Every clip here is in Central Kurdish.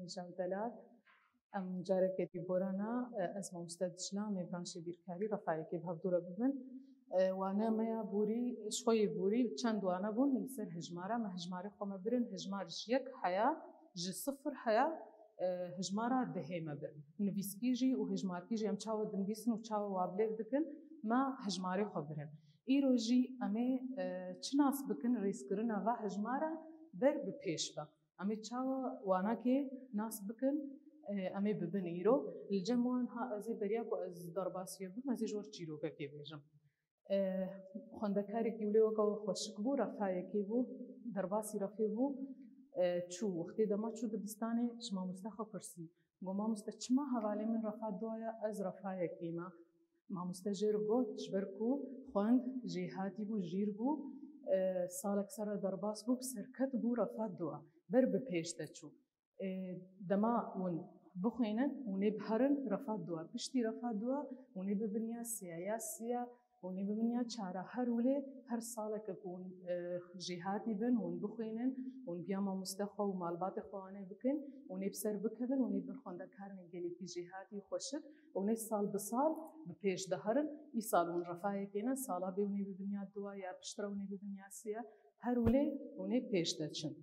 هجاو دلال ام جاركتي بورانا اسمه مستد شلام برانشي بيركاري رفاعي كيف هفدورة ببن وانا ما بوري شوي بوري چند وانا بون يصير هجمارة ما هجماري خو ما برن هجمار جيك حياة جي صفر حياة هجمارة دهي ما برن نفيسكيجي وهجمار كيجي ام چاو دنبيسن و چاو وابليف دكن ما هجماري خو برن ایروژی امی چناس بکن ریس کرنا و هجمارا بر بپیش با امی چاوا وانا که ناس بکن امی ببن ایرو الجموان ها ازی بریا کو از درباسیه بم ازی جور چیرو که بیجم خواندکاری کیولی وکو خوشک بو رفای کی بو درباسی رفی بو چو وقتی دما چو دبستانی شما مستخو پرسی گما مستچما حوالی من رفا دوایا از رفای کیما ما مستجر گوت جبرکو خواند جهاتی بو جیر بو سالک سر درباس بو سرکت بو رفات دوا بر بپیش دچو دما ون بخوینن ونی بهرن رفات دوا پشتی رفات دوا ونی ببنیا سیاسیا ونی ببنیا چاره هر ولی هر سالک کون جهاتی بن ون بخوینن ون بیا ما مستخو و مالبات خوانه بکن ونی بسر بکن ونی بخونده کارن گلی کی جهاتی خوشک ونی سال بسال بپیش دهرن ای سال ون رفاه کینا سالا به ونی ببنیا دوا یا پشتر ونی ببنیا سیا هر ولی ونی پیش دچن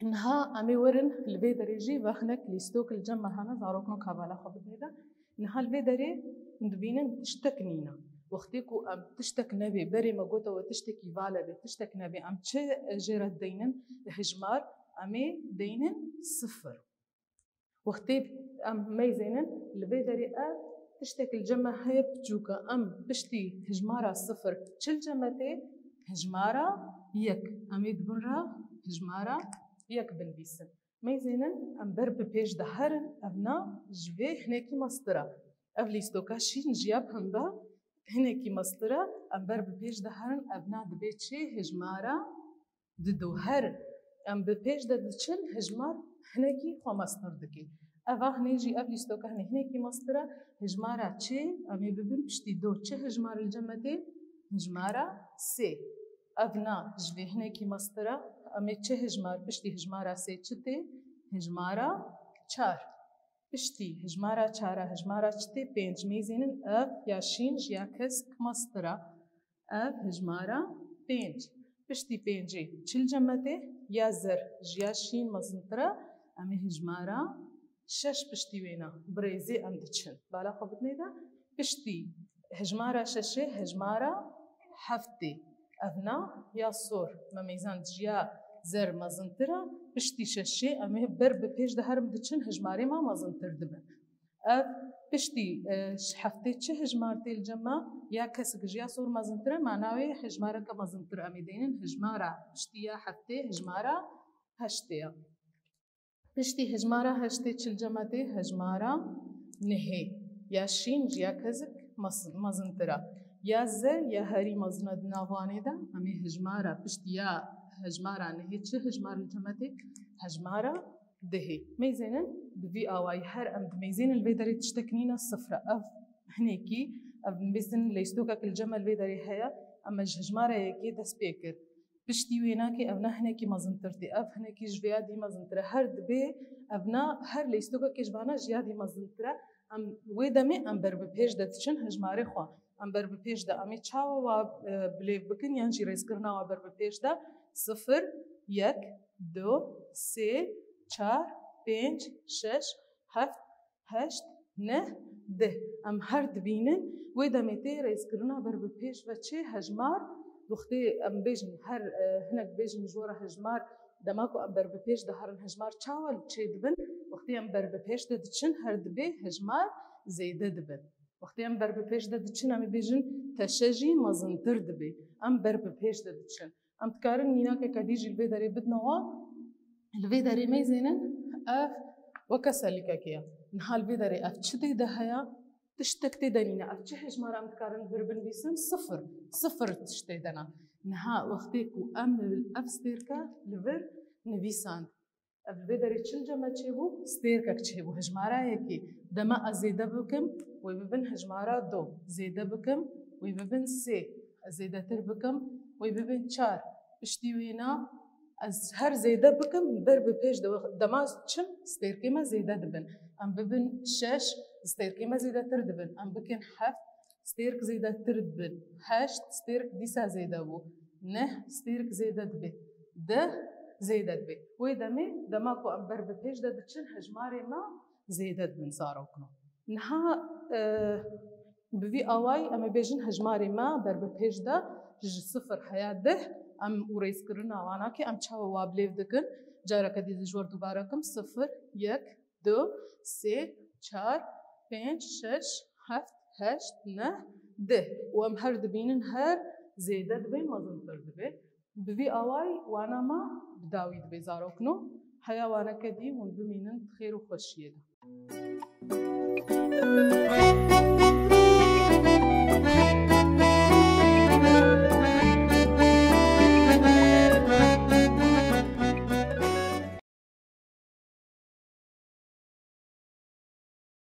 انها امی ورن لبی درجی وخنک لیستوک الجمع هانا زاروکنو کابالا خو بده انها لبی دری ندبینن تشتکنینا وقتی کو ام تشتک نبی بری مگوتا و تشتکی والا به تشتک نبی ام چه جرات دینن هجمار امی دینن صفر وقتی ام میزینن لبی دری تشتك الجمع هي بجوكا ام بشتي هجمارة صفر چل جمعتي هجمارة يك اميد بنرا هجمارة يك بنبيسن ميزينن ام برب بيش دهرن ابنا جوي هناكي مصدرة افليستوكا شين جياب هم با هناكي مصدرة ام برب بيش دهرن ابنا دبيتشي هجمارة ددوهر ام ببيش ددچن هجمار هناكي خو مصدر دكي اوه هنيجي افليستوكا هناكي مصدرة هجمارة چه امی ببین پشتی دو چه هجمار الجمعه هجمارة سه افنا جوی هناکی مصدره امی چه هجمار پشتی هجمارة سه چته هجمارة چار پشتی هجمارة چاره هجمارة چته پنج میزینن اف یا شین یا کسک مصدره اف هجمارة پنج پشتی پنجی چل جمعه یا زر یا شین مصدره امی هجمارة شش پشتی وینا بريزي ام دچن بالا خو بتنيدا پشتی هجمارة ششه هجمارة هفته افنا یا صور ما ميزان جيا زر مزنترا پشتی ششه امه بر بپیش ده هرم دچن هجماري ما مزنتر دبن اف پشتی هفته چه هجمارتي الجمع یا کسک جيا صور مزنترا معناوي هجمارة كمزنتر امي دينن هجمارة پشتی یا هفته هجمارة هشته پشتی هجمارة هشته چل جمعه هجمارة نهي یا شین یا کزک مزنترا یا زر یا هری مزند ناوانه دا امی هجمارة پشتی یا هجمارة نهي چه هجمار الجمعه هجمارة دهي ميزينن بفي آواي هر ام ميزين البيدري تشتكنينا الصفرة اف هنيكي اف ميزن ليستوكا كل جمع البيدري هيا اما هجمارة يكي دس بيكر پشتی ویناکی ابنا هنکی مزنترتی اف هنکی جویادی مزنتره هر دبی ابنا هر لیستوکا کشبانا جیادی مزنتره ام ویدمی ام بر بپیش دتشن هجماری خوا ام بر بپیش دا امی چاوا و بلیف بکن یعنی ریز کرنا و بر بپیش دا صفر یک دو سه چار پنج شش هفت هشت نه ده ام هر دبینن ویدمی تی ریز کرنا بر بپیش و چه هجمار وقتی ام بیجن هر هنگ بیجن جورا هجمار دماغو ام بر بپیش ده هرن هجمار چاول چه دبن وقتی ام بر بپیش ده دچن هر دبی هجمار زیده دبن وقتی ام بر بپیش ده دچن ام بیجن تشجی مزنتر دبی ام بر بپیش ده دچن ام تکارن نینا که کدیجی الوی داری بدنوا الوی داری میزینن اف وکسلی که کیا نحال الوی داری اف چه ده هیا تشتكتي دنينا أفتح هجمار أم تكارن بربن بيسن صفر تشتي دنا نها وقتيكو أم الأفستيركا لفر نبيسان أبدري تشنجا ما تشيبو ستيركا تشيبو هجمارا يكي دما أزيدا بكم ويببن هجمارا دو زيدا بكم ويببن سي أزيدا تر بكم ويببن چار پشتی وینا از هر زیده بکم بر به پیش دما چم ستیرکیمه زیده دبن ام ببن 6 ستیرکیمه زیده تر دبن ام بکن 7 ستیرک زیده تر دبن 8 ستیرک دیسا زیده بو 9 ستیرک زیده دبه 10 زیده دبه وی دما کو ام بر به پیش دچن هجماری ما زیده دبن زارو کنو نها بوی آوای ام بیجن هجماری ما بر به پیش دا صفر حیات ده ام ورئیس کرنا وانا که ام چاو وابلیو دکن جارا کدی جور دوباره کم 0 1 2 3 4 5 6 7 8 9 10 و ام هر دبینن هر زیده دبی مزن تر دبی بوی آوای وانا ما بداوی دبی زارو کنو حیا وانا کدی ون بمینن خیر و خوشیه ده